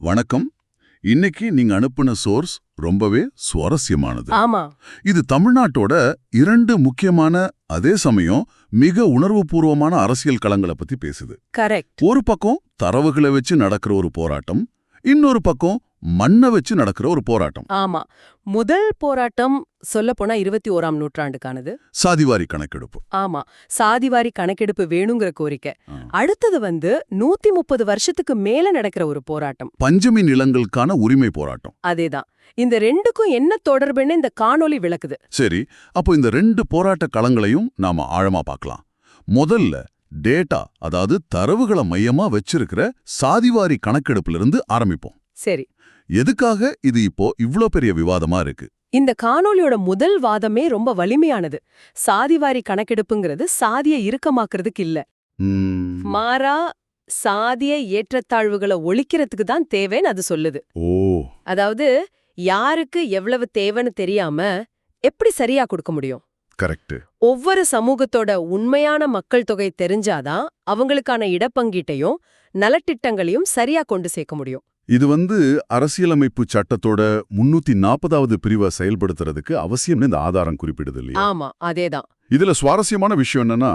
வணக்கம். இன்னைக்கு நீங்க அனுப்புன சோர்ஸ் ரொம்பவே சுவாரஸ்யமானது. ஆமா, இது தமிழ்நாட்டோட 2 முக்கியமான அதே சமயம் மிக உணர்வுபூர்வமான அரசியல் களங்களை பத்தி பேசுது. கரெக்ட். ஒரு பக்கம் தரவுகளை வச்சு நடக்கிற ஒரு போராட்டம், இன்னொரு பக்கம் மண்ணை வச்சு நடக்கிற ஒரு போராட்டம். ஆமா, முதல் போராட்டம் சொல்லப்போனா 21ஆம் நூற்றாண்டுக்கானது. சாதிவாரி கணக்கெடுப்பு. ஆமா, சாதிவாரி கணக்கெடுப்பு வேணுங்கிற கோரிக்கை. அடுத்தது 130 வருஷத்துக்கு மேல நடக்கிற ஒரு போராட்டம், பஞ்சமி நிலங்களுக்கான உரிமை போராட்டம். அதேதான். இந்த ரெண்டுக்கும் என்ன தொடர்புன்னு இந்த காணொளி விளக்குது. சரி, அப்போ இந்த 2 போராட்ட களங்களையும் நாம ஆழமா பார்க்கலாம். முதல்ல டேட்டா, அதாவது தரவுகளை மையமா வச்சிருக்கிற சாதிவாரி கணக்கெடுப்புல இருந்து ஆரம்பிப்போம். சரி, எதுக்காக இது இப்போ இவ்ளோ பெரிய விவாதமா இருக்கு? இந்த காணொளியோட முதல் வாதமே ரொம்ப வலிமையானது. சாதிவாரி கணக்கெடுப்புங்கிறது சாதியை இறுக்கமாக்குறதுக்கு இல்ல, மாறா சாதிய ஏற்றத்தாழ்வுகளை ஒழிக்கிறதுக்கு தான் தேவைன்னு அது சொல்லுது. ஓ, அதாவது யாருக்கு எவ்வளவு தேவைன்னு தெரியாம எப்படி சரியா கொடுக்க முடியும்? கரெக்ட். ஒவ்வொரு சமூகத்தோட உண்மையான மக்கள் தொகை தெரிஞ்சாதான் அவங்களுக்கான இடப்பங்கீட்டையும் நலத்திட்டங்களையும் சரியா கொண்டு சேர்க்க முடியும். இது அரசியலமைப்பு சட்டத்தோட 340வது பிரிவை செயல்படுத்துறதுக்கு அவசியம்னு இந்த ஆதாரம் குறிப்பிடுது இல்லையா? ஆமா, அதேதான். இதுல சுவாரஸ்யமான விஷயம் என்னன்னா,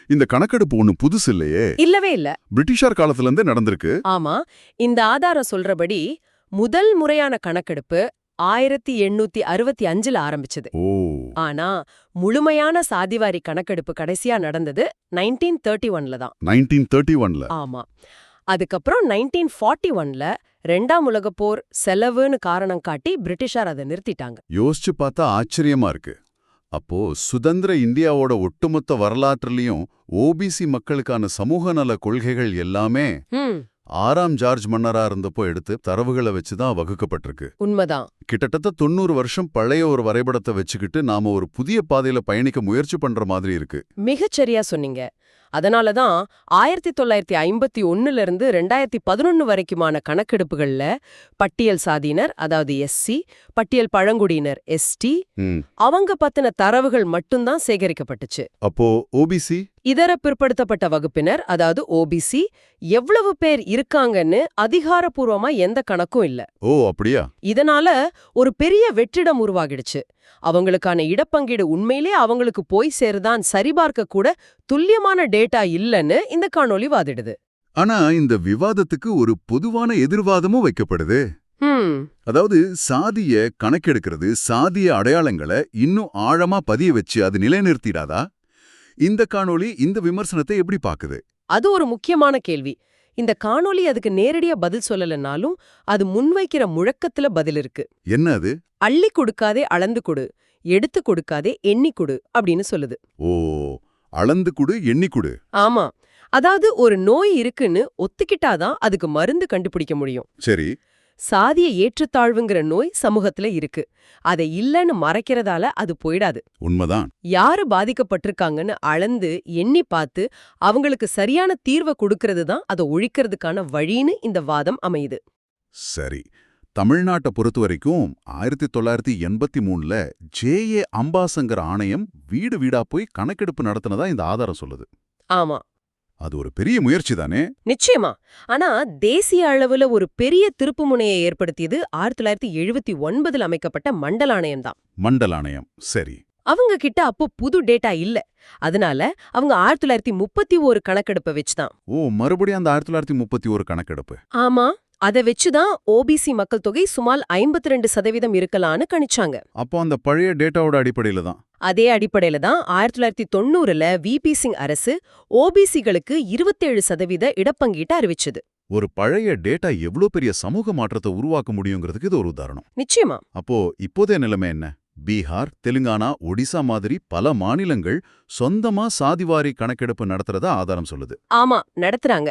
இந்த கணக்கெடுப்பு ஒண்ணு புதுசு இல்லையே. இல்லவே இல்ல, பிரிட்டிஷார் காலத்துல இருந்தே நடந்திருக்கு. ஆமா, இந்த ஆதாரம் சொல்றபடி முதல் முறையான கணக்கெடுப்பு 1865ல ஆரம்பிச்சது. ஓ, ஆனா முழுமையான சாதிவாரி கணக்கெடுப்பு கடைசியா நடந்தது 1931ல தான். 1931ல. ஆமா, அதுக்கப்புறம் 1941ல 2ஆம் உலகப் போர் செலவுன்னு காரணம் காட்டி பிரிட்டிஷார் அதை நிறுத்திட்டாங்க. யோசிச்சு பார்த்தா ஆச்சரியமா இருக்கு. அப்போ சுதந்திர இந்தியாவோட ஒட்டுமொத்த வரலாற்றுலயும் ஓபிசி மக்களுக்கான சமூக நல கொள்கைகள் எல்லாமே 6ஆம் ஜார்ஜ் மன்னரா இருந்தப்போ எடுத்து தரவுகளை வச்சுதான் வகுக்கப்பட்டிருக்கு. உண்மைதான். கிட்டத்தட்ட 90 வருஷம் பழைய ஒரு வரைபடத்தை வச்சுக்கிட்டு நாம ஒரு புதிய பாதையில பயணிக்க முயற்சி பண்ற மாதிரி இருக்கு. மிகச்சரியா சொன்னீங்க. அதனாலதான் 1951ல இருந்து 2011 வரைக்குமான கணக்கெடுப்புகள்ல பட்டியல் சாதியினர், அதாவது எஸ்சி, பட்டியல் பழங்குடியினர் எஸ்டி, அவங்க பத்தின தரவுகள் மட்டும்தான் சேகரிக்கப்பட்டுச்சு. அப்போ ஓபிசி, இதர பிற்படுத்தப்பட்ட வகுப்பினர், அதாவது ஓபிசி, எவ்வளவு பேர் இருக்காங்கன்னு அதிகாரப்பூர்வமா எந்த கணக்கும் இல்ல. ஓ, அப்படியா? இதனால ஒரு பெரிய வெற்றிடம் உருவாகிடுச்சு. அவங்களுக்கான இடப்பங்கீடு உண்மையிலே அவங்களுக்கு போய் சேருதான் சரிபார்க்க கூட துல்லியமான டேட்டா இல்லன்னு இந்த காணொளி வாதிடுது. ஆனா இந்த விவாதத்துக்கு ஒரு பொதுவான எதிர்வாதமும் வைக்கப்படுது. அதாவது சாதிய கணக்கெடுக்கிறது சாதிய அடையாளங்களை இன்னும் ஆழமா பதிய வச்சு அது நிலைநிறுத்திடாதா? இந்த காணொளி இந்த விமர்சனத்தை எப்படி பாக்குது? அது ஒரு முக்கியமான கேள்வி. இந்த காணொளி அதுக்கு நேரடியா பதில் சொல்லலனாலும் அது முன்வைக்கிற முழக்கத்துல பதில் இருக்கு. என்ன அது? அள்ளி கொடுக்காதே அளந்து கொடு, எடுத்து கொடுக்காதே எண்ணி கொடு அப்படின்னு சொல்லுது. ஓ, அளந்து கொடு எண்ணி கொடு. ஆமா, அதாவது ஒரு நோய் இருக்குன்னு ஒத்துக்கிட்டாதான் அதுக்கு மருந்து கண்டுபிடிக்க முடியும். சரி, சாதிய ஏற்றத்தாழ்வுங்கிற நோய் சமூகத்துல இருக்கு. அதை இல்லன்னு மறைக்கிறதால அது போயிடாது. உண்மைதான். யாரு பாதிக்கப்பட்டிருக்காங்கன்னு அளந்து எண்ணி பார்த்து அவங்களுக்கு சரியான தீர்வை கொடுக்கறது தான் அதை ஒழிக்கிறதுக்கான வழின்னு இந்த வாதம் அமையுது. சரி, தமிழ்நாட்டை பொறுத்த வரைக்கும் 1983ல ஜே.ஏ. அம்பாசங்கர் ஆணையம் வீடு வீடா போய் கணக்கெடுப்பு நடத்தினதா இந்த ஆதாரம் சொல்லுது. ஆமா, அது ஒரு பெரிய முயற்சி தானே? நிச்சயமா. ஆனா தேசிய அளவுல ஒரு பெரிய திருப்புமுனையை ஏற்படுத்தியது 1979ல் அமைக்கப்பட்ட மண்டல ஆணையம் தான். மண்டல ஆணையம், சரி. அவங்க கிட்ட அப்போ புது டேட்டா இல்ல. அதனால அவங்க 1931 கணக்கெடுப்பை வச்சுதான். ஓ, மறுபடியும் அந்த 1931 கணக்கெடுப்பு. ஆமா, அதை வச்சுதான் ஓபிசி மக்கள் தொகை சுமார் 52% இருக்கலான்னு கணிச்சாங்க. அப்போ அந்த பழைய டேட்டாவோட அடிப்படையில தான். அதே அடிப்படையில தான் 1990ல விபி சிங் அரசு ஓபிசிகளுக்கு 27% இடப்பங்கீட்டை அறிவிச்சது. ஒரு பழைய டேட்டா எவ்வளவு பெரிய சமூக மாற்றத்தை உருவாக்க முடியுங்கிறதுக்கு இது ஒரு உதாரணம். நிச்சயமா. அப்போ இப்போதைய நிலைமை என்ன? பீகார், தெலுங்கானா, ஒடிசா மாதிரி பல மாநிலங்கள் சொந்தமா சாதிவாரி கணக்கெடுப்பு நடத்துறதா ஆதாரம் சொல்லுது. ஆமா, நடத்துறாங்க.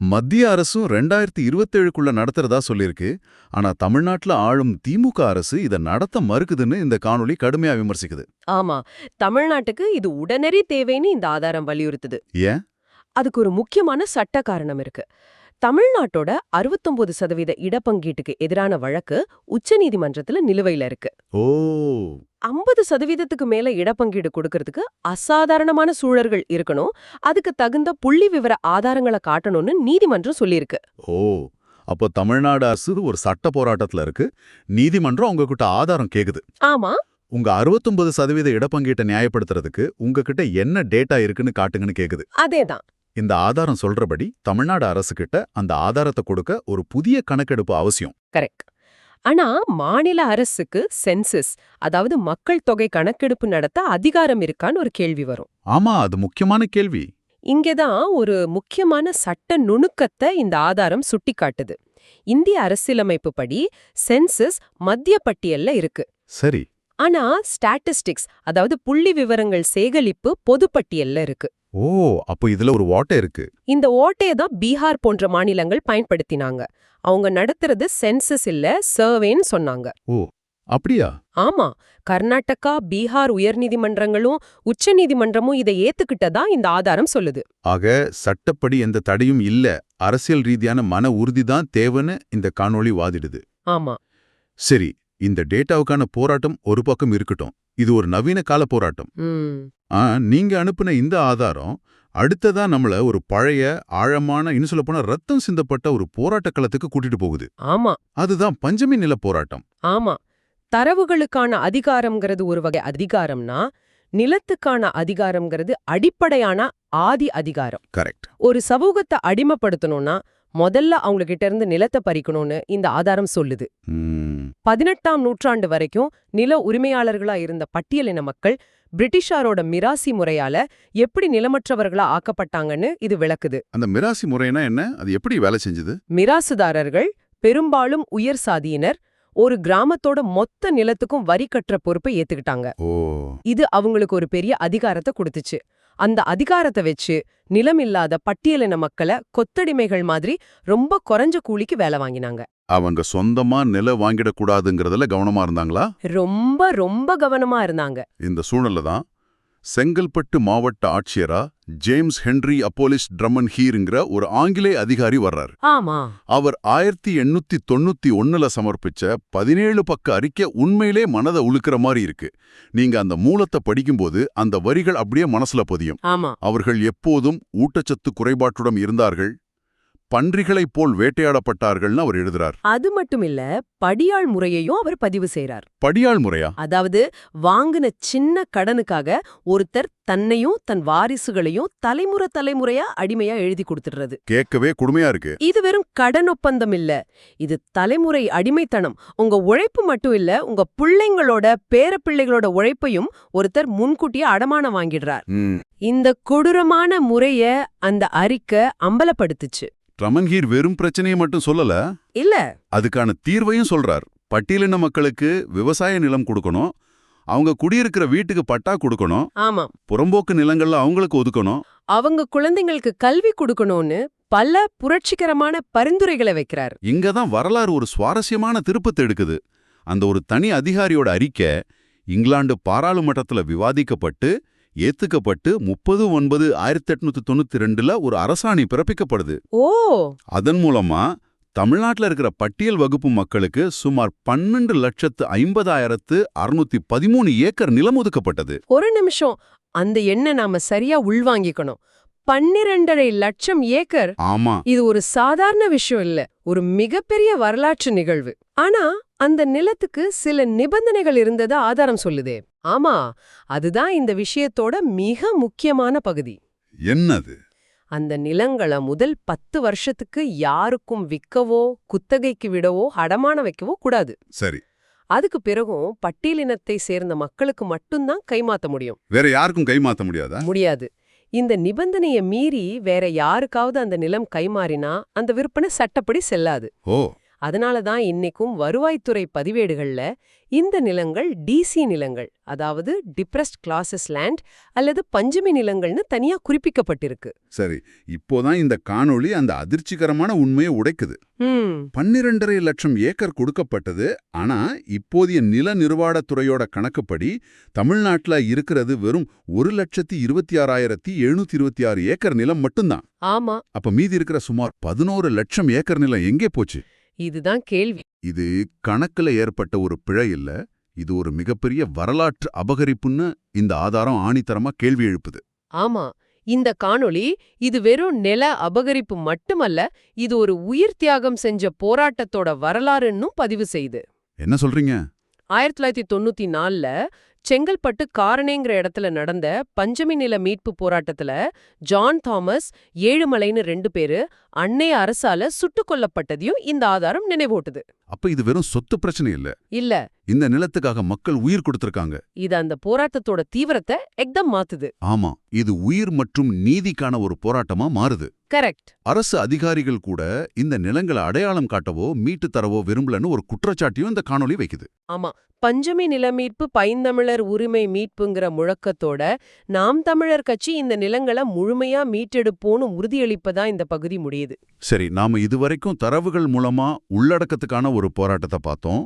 மத்திய அரசும் 2027க்குள்ள நடத்துறதா சொல்லிருக்கு. ஆனா தமிழ்நாட்டுல ஆளும் திமுக அரசு இதை நடத்த மறுக்குதுன்னு இந்த காணொளி கடுமையா விமர்சிக்குது. ஆமா, தமிழ்நாட்டுக்கு இது உடனடி தேவைன்னு இந்த ஆதாரம் வலியுறுத்துது. ஏன்? அதுக்கு ஒரு முக்கியமான சட்ட காரணம் இருக்கு. தமிழ்நாட்டோட 69% இடப்பங்கீட்டுக்கு எதிரான வழக்கு உச்சநீதிமன்றத்துல நிலுவையில இருக்கு. ஓ, 50%க்கு மேல இடப்பங்கீடு கொடுக்கறதுக்கு அசாதாரணமான சூழல்கள் இருக்கணும், அதுக்கு தகுந்த புள்ளி விவர ஆதாரங்களை காட்டணும்னு நீதிமன்றம் சொல்லியிருக்கு. ஓ, அப்போ தமிழ்நாடு அரசு ஒரு சட்ட போராட்டத்துல இருக்கு, நீதிமன்றம் உங்ககிட்ட ஆதாரம் கேக்குது. ஆமா. உங்க 69% இடப்பங்கீட்டை நியாயப்படுத்துறதுக்கு உங்ககிட்ட என்ன டேட்டா இருக்குன்னு காட்டுங்கன்னு கேக்குது. அதேதான். இந்த ஆதாரம் சொல்றபடி தமிழ்நாடு அரசு கிட்ட அந்த ஆதாரத்தை கொடுக்க ஒரு புதிய கணக்கெடுப்பு அவசியம். கரெக்ட். ஆனா மாநில அரசுக்கு சென்சஸ், அதாவது மக்கள் தொகை கணக்கெடுப்பு நடத்த அதிகாரம் இருக்கான்னு ஒரு கேள்வி வரும். ஆமா, அது முக்கியமான கேள்வி. இங்கதான் ஒரு முக்கியமான சட்ட நுணுக்கத்தை இந்த ஆதாரம் சுட்டிக்காட்டுது. இந்திய அரசியலமைப்பு படி சென்சஸ் மத்திய பட்டியல்ல இருக்கு. சரி. ஆனா ஸ்டாட்டிஸ்டிக்ஸ், அதாவது புள்ளி விவரங்கள் சேகரிப்பு பொதுப்பட்டியல்ல இருக்கு. ஓ, அப்போ இதுல ஒரு ஓட்டை இருக்கு. இந்த ஓட்டையை தான் பீகார் போன்ற மாநிலங்கள் பயன்படுத்தினாங்க. அவங்க நடத்துறது சென்சஸ் இல்ல, சர்வேன்னு சொன்னாங்க. ஓ, அப்படியா? ஆமா, கர்நாடகா, பீகார் உயர்நீதிமன்றங்களும் உச்சநீதிமன்றமும் இதை ஏத்துக்கிட்டதா இந்த ஆதாரம் சொல்லுது. ஆக சட்டப்படி எந்த தடையும் இல்ல, அரசியல் ரீதியான மன உறுதிதான் தேவைன்னு இந்த காணொளி வாதிடுது. ஆமா. சரி, இந்த டேட்டாவுக்கான போராட்டம் ஒரு பக்கம் இருக்கட்டும். இது ஒரு நவீன கால போராட்டம். நீங்க அனுப்புன இந்த ஆதாரம் அடுத்ததா நம்மள ஒரு பழைய ஆழமான, இன்னும் சொல்ல போனா ரத்தம் சிந்தப்பட்ட ஒரு போராட்ட களத்துக்கு கூட்டிட்டு போகுது. ஆமா. அதுதான் பஞ்சமி நில போராட்டம். ஆமா. தரவுகளுக்கான அதிகாரம்ங்கிறது ஒரு வகை அதிகாரம்னா, நிலத்துக்கான அதிகாரம்ங்கிறது அடிப்படையான ஆதி அதிகாரம். கரெக்ட். ஒரு சமூகத்தை அடிமைப்படுத்தணும்னா முதல்ல அவங்க கிட்ட இருந்து நிலத்தை பறிக்கணும்னு இந்த ஆதாரம் சொல்லுது. 18ஆம் நூற்றாண்டு வரைக்கும் நில உரிமையாளர்களா இருந்த பட்டியலின மக்கள் பிரிட்டிஷாரோட மிராசி முறையால எப்படி நிலமற்றவர்களா ஆக்கப்பட்டாங்கன்னு இது விளக்குது. அந்த மிராசி முறைனா என்ன? அது எப்படி வேலை செஞ்சது? மிராசுதாரர்கள் பெரும்பாலும் உயர் சாதியினர் ஒரு கிராமத்தோட மொத்த நிலத்துக்கும் வரி கட்டுற பொறுப்பை ஏத்துக்கிட்டாங்க. இது அவங்களுக்கு ஒரு பெரிய அதிகாரத்தை கொடுத்துச்சு. அந்த அதிகாரத்தை வச்சு நிலமில்லாத பட்டியலின மக்களை கொத்தடிமைகள் மாதிரி ரொம்ப குறைஞ்ச கூலிக்கு வேலை வாங்கினாங்க. அவங்க சொந்தமா நிலம் வாங்கிடக்கூடாதுங்கிறதுல கவனமா இருந்தாங்களா? ரொம்ப ரொம்ப கவனமா இருந்தாங்க. இந்த சூழல்ல தான் செங்கல்பட்டு மாவட்ட ஆட்சியரா ஜேம்ஸ் ஹென்றி அப்போலிஸ் ட்ரம்மன் ஹீருங்கிற ஒரு ஆங்கிலேய அதிகாரி வர்றார். ஆமா. அவர் 1891ல சமர்ப்பிச்ச 17 பக்க அறிக்கை உண்மையிலே மனதை உழுக்கிற மாதிரி இருக்கு. நீங்க அந்த மூலத்தை படிக்கும்போது அந்த வரிகள் அப்படியே மனசுல பதியும். ஆமா. அவர்கள் எப்போதும் ஊட்டச்சத்து குறைபாட்டுடன் இருந்தார்கள், பன்றிகளைப் போல் வேட்டையாடப்பட்டார்கள்னு அவர் எழுதுறார். அது மட்டும் இல்ல, படியாள் முறையையும் அவர் பதிவு செய்றார். படியாள் முறையா? அதாவது வாங்கின சின்ன கடனுக்காக ஒருத்தர் தன்னையும் தன் வாரிசுகளையும் தலைமுறையா அடிமையா எழுதி கொடுத்துடுறது. கேட்கவே கொடுமையா இருக்கு. இது வெறும் கடன் ஒப்பந்தம் இல்ல, இது தலைமுறை அடிமைத்தனம். உங்க உழைப்பு மட்டும் இல்ல, உங்க பிள்ளைங்களோட பேரப்பிள்ளைகளோட உழைப்பையும் ஒருத்தர் முன்கூட்டியே அடமானம் வாங்கிடுறார். இந்த கொடூரமான முறைய அந்த அறிக்கை அம்பலப்படுத்துச்சு. ட்ரம்மன்ஹீர் வெறும் பிரச்சனையை மட்டும் சொல்லல, இல்ல, அதுக்கான தீர்வையும் சொல்றார். பட்டியலின மக்களுக்கு விவசாய நிலம் கொடுக்கணும், அவங்க குடியிருக்கிற வீட்டுக்கு பட்டா கொடுக்கணும், ஆமா, புறம்போக்கு நிலங்கள்ல அவங்களுக்கு ஒதுக்கணும், அவங்க குழந்தைங்களுக்கு கல்வி கொடுக்கணும்னு பல புரட்சிகரமான பரிந்துரைகளை வைக்கிறார். இங்கதான் வரலாறு ஒரு சுவாரஸ்யமான திருப்பத்தை எடுக்குது. அந்த ஒரு தனி அதிகாரியோட அறிக்கை இங்கிலாந்து பாராளுமன்றத்துல விவாதிக்கப்பட்டு ஏத்துக்கப்பட்டு 30/9/1892ல ஒரு அரசாணை பிறப்பிக்கப்படுது. ஓ, அதன் மூலமா தமிழ்நாட்டுல இருக்கிற பட்டியல் வகுப்பு மக்களுக்கு சுமார் 12,50,613 ஏக்கர் நிலம் ஒதுக்கப்பட்டது. ஒரு நிமிஷம், அந்த எண்ணை நாம சரியா உள்வாங்கிக்கணும். 12.5 லட்சம் ஏக்கர். ஆமா, இது ஒரு சாதாரண விஷயம் இல்ல, ஒரு மிகப்பெரிய வரலாற்று நிகழ்வு. ஆனா அந்த நிலத்துக்கு சில நிபந்தனைகள் இருந்ததா ஆதாரம் சொல்லுதே. ஆமா, அதுதான் இந்த விஷயத்தோட மிக முக்கியமான பகுதி. என்னது? அந்த நிலங்களை முதல் 10 வருஷத்துக்கு யாருக்கும் விற்கவோ குத்தகைக்கு விடவோ அடமான வைக்கவோ கூடாது. சரி. அதுக்கு பிறகும் பட்டியலினத்தை சேர்ந்த மக்களுக்கு மட்டும்தான் கைமாத்த முடியும். வேற யாருக்கும் கைமாத்த முடியாதா? முடியாது. இந்த நிபந்தனையை மீறி வேற யாருக்காவது அந்த நிலம் கைமாறினா அந்த விற்பனை சட்டப்படி செல்லாது. ஓ, அதனாலதான் இன்னைக்கும் வருவாய்த்துறை பதிவேடுகள்ல இந்த நிலங்கள் டிசி நிலங்கள், அதாவது டிப்ரெஸ்ட் கிளாசஸ் லேண்ட் அல்லது பஞ்சமி நிலங்கள்னு தனியா குறிப்பிக்கப்பட்டிருக்கு. சரி, இப்போதான் இந்த காணொளி அந்த அதிர்ச்சிகரமான உண்மையை உடைக்குது. 12.5 லட்சம் ஏக்கர் கொடுக்கப்பட்டது. ஆனா இப்போதைய நில நிர்வாகத்துறையோட கணக்குப்படி தமிழ்நாட்டுல இருக்கிறது வெறும் 1,26,726 ஏக்கர் நிலம் மட்டும்தான். ஆமா. அப்ப மீதி இருக்கிற சுமார் 11 லட்சம் ஏக்கர் நிலம் எங்கே போச்சு? இதுதான் கேள்வி. இது கணக்குல ஏற்பட்ட ஒரு பிழை இல்ல, இது ஒரு மிகப்பெரிய வரலாற்று அபகரிப்புன்னு இந்த ஆதாரம் ஆணித்தரமா கேள்வி எழுப்புது. ஆமா, இந்த காணொளி இது வெறும் நில அபகரிப்பு மட்டுமல்ல, இது ஒரு உயிர் தியாகம் செஞ்ச போராட்டத்தோட வரலாறுன்னும் பதிவு செய்யுது. என்ன சொல்றீங்க? 1994ல செங்கல்பட்டு காரனேங்கிற இடத்துல நடந்த பஞ்சமி நில மீட்பு போராட்டத்துல ஜான் தாமஸ், ஏழுமலைன்னு 2 பேரு அன்னைய அரசால சுட்டுக் கொல்லப்பட்டதையும் இந்த ஆதாரம் நினைவூட்டுது. அப்ப இது வெறும் சொத்து பிரச்சனை இல்ல. இல்ல, இந்த நிலத்துக்காக மக்கள் உயிர் கொடுத்திருக்காங்க. இது அந்த போராட்டத்தோட தீவிரத்தை எக்தம் மாத்துது. ஆமா, இது உயிர் மற்றும் நீதிக்கான ஒரு போராட்டமா மாறுது. கரெக்ட். அரசு அதிகாரிகள் கூட இந்த நிலங்களை அடையாளம் காட்டவோ மீட்டு தரவோ விரும்பலன்னு ஒரு குற்றச்சாட்டையும் இந்த காணொளி வைக்குது. ஆமா, பஞ்சமி நில மீட்பு பைந்தமிழர் உரிமை மீட்புங்கிற முழக்கத்தோட நாம் தமிழர் கட்சி இந்த நிலங்களை முழுமையா மீட்டெடுப்போன்னு உறுதியளிப்பதா இந்த பகுதி முடியுது. சரி, நாம இதுவரைக்கும் தரவுகள் மூலமா உள்ளடக்கத்துக்கான ஒரு போராட்டத்தை பார்த்தோம்,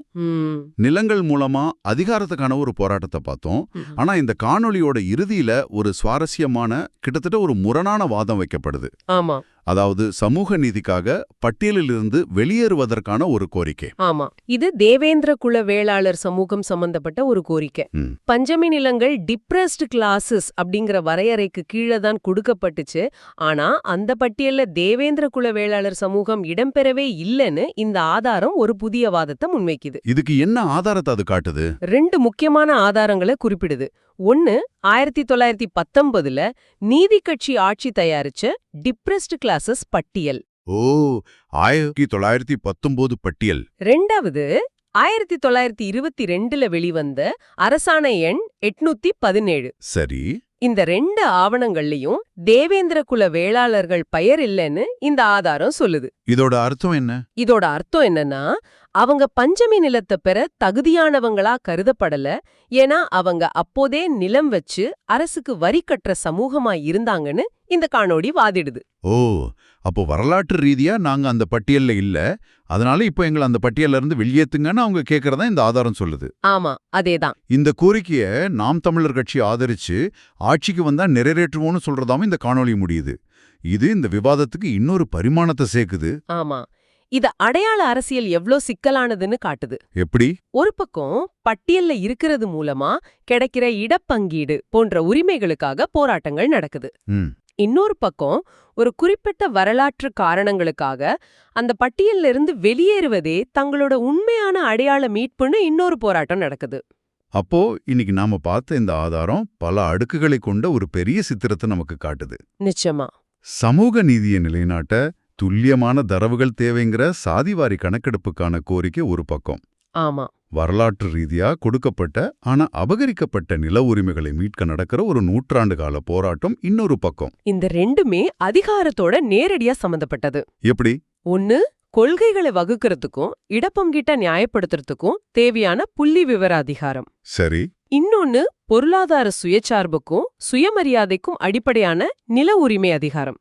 நிலங்கள் மூலமா அதிகாரத்துக்கான ஒரு போராட்டத்தை பார்த்தோம். ஆனா இந்த காணொளியோட இறுதியில ஒரு சுவாரஸ்யமான, கிட்டத்தட்ட ஒரு முரணான வாதம் வைக்கப்படுது. ஆமா, அதாவது சமூக நீதிக்காக பட்டியலிலிருந்து வெளியேறுவதற்கான ஒரு கோரிக்கை. ஆமா, இது தேவேந்திர குல வேளாளர் சமூகம் சம்பந்தப்பட்ட ஒரு கோரிக்கை. பஞ்சமி நிலங்கள் டிப்ரெஸ்ட் கிளாஸஸ் அப்படிங்கிற வரையறைக்கு கீழே தான் கொடுக்கப்பட்டுச்சு. ஆனா அந்த பட்டியல்ல தேவேந்திர குல வேளாளர் சமூகம் இடம்பெறவே இல்லைன்னு இந்த ஆதாரம் ஒரு புதிய வாதத்தை முன்வைக்குது. இதுக்கு என்ன ஆதாரத்தை அது காட்டுது? 2 முக்கியமான ஆதாரங்களை குறிப்பிடுது. ஒன்னு, 1919ல நீதி கட்சி ஆட்சி தயாரிச்ச டிப்ரெஸ்ட் கிளாஸஸ் பட்டியல். ஓ, 1919 பட்டியல். ரெண்டாவது, 1922ல வெளிவந்த அரசாணை எண் 817. சரி. இந்த 2 ஆவணங்கள்லயும் தேவேந்திர குல வேளாளர்கள் பெயர் இல்லைன்னு இந்த ஆதாரம் சொல்லுது. இதோட அர்த்தம் என்ன? இதோட அர்த்தம் என்னன்னா, அவங்க பஞ்சமி நிலத்தை பெற தகுதியானவங்களா கருதப்படல. ஏன்னா அவங்க அப்போதே நிலம் வச்சு அரசுக்கு வரி கட்டுற சமூகமா இருந்தாங்கன்னு இந்த காணொளி வாதிடுது. ஓ, அப்போ வரலாற்று ரீதியா நாங்க அந்த பட்டியல்ல இல்ல, அதனால இப்போ எங்களை அந்த பட்டியல்ல இருந்து வெளியேத்துங்கன்னு அவங்க கேக்குறதா இந்த ஆதாரம் சொல்லுது. ஆமா, அதேதான். இந்த கோரிக்கைய நாம் தமிழர் கட்சி ஆதரிச்சு ஆட்சிக்கு வந்தா நிறைவேற்றுவோம்னு சொல்றதாம இந்த காணொளி முடியுது. இது இந்த விவாதத்துக்கு இன்னொரு பரிமாணத்தை சேர்க்குது. ஆமா, இது அடையாள அரசியல் எவ்ளோ சிக்கலானதுன்னு காட்டுது. எப்படி? ஒரு பக்கம் பட்டியல்ல இருக்கிறது மூலமா கிடைக்கிற இடப்பங்கீடு போன்ற உரிமைகளுக்காக போராட்டங்கள் நடக்குது. இன்னொரு பக்கம் ஒரு குறிப்பிட்ட வரலாற்று காரணங்களுக்காக அந்த பட்டியல்ல இருந்து வெளியேறுவதே தங்களோட உண்மையான அடையாள மீட்புன்னு இன்னொரு போராட்டம் நடக்குது. அப்போ இன்னைக்கு நாம பார்த்த இந்த ஆதாரம் பல அடுக்குகளை கொண்ட ஒரு பெரிய சித்திரத்தை நமக்கு காட்டுது. நிச்சயமா. சமூக நீதியை நிலைநாட்ட துல்லியமான தரவுகள் தேவைங்கிற சாதிவாரி கணக்கெடுப்புக்கான கோரிக்கை ஒரு பக்கம். ஆமா. வரலாற்று ரீதியா கொடுக்கப்பட்ட ஆனா அபகரிக்கப்பட்ட நில உரிமைகளை மீட்க நடக்கிற ஒரு நூற்றாண்டு கால போராட்டம் இன்னொரு பக்கம். இந்த 2மே அதிகாரத்தோட நேரடியா சம்பந்தப்பட்டது. எப்படி? ஒன்னு, கொள்கைகளை வகுக்கிறதுக்கும் இடப்பங்கீட்ட நியாயப்படுத்துறதுக்கும் தேவையான புள்ளி விவர அதிகாரம். சரி. இன்னொன்னு, பொருளாதார சுயச்சார்புக்கும் சுயமரியாதைக்கும் அடிப்படையான நில உரிமை அதிகாரம்.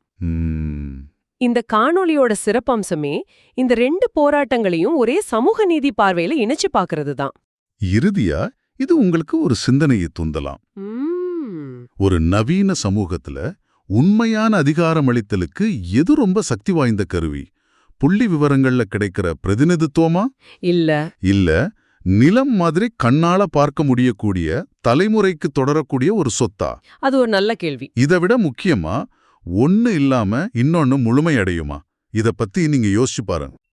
இந்த காணொளியோட சிறப்பம்சமே இந்த 2 போராட்டங்களையும் ஒரே சமூக நீதி பார்வையில இணைச்சு பாக்குறது தான். இறுதியா இது உங்களுக்கு ஒரு சிந்தனையை தூண்டலாம். ஒரு நவீன சமூகத்துல உண்மையான அதிகாரமளித்தலுக்கு எது ரொம்ப சக்தி வாய்ந்த கருவி? புள்ளி விவரங்கள்ல கிடைக்கிற பிரதிநிதித்துவமா? இல்ல நிலம் மாதிரி கண்ணால பார்க்க முடியக்கூடிய, தலைமுறைக்கு தொடரக்கூடிய ஒரு சொத்தா? அது ஒரு நல்ல கேள்வி. இதை விட முக்கியமா, ஒன்னு இல்லாம இன்னொன்னு முழுமையடையுமா? இத பத்தி நீங்க யோசிச்சு பாருங்க.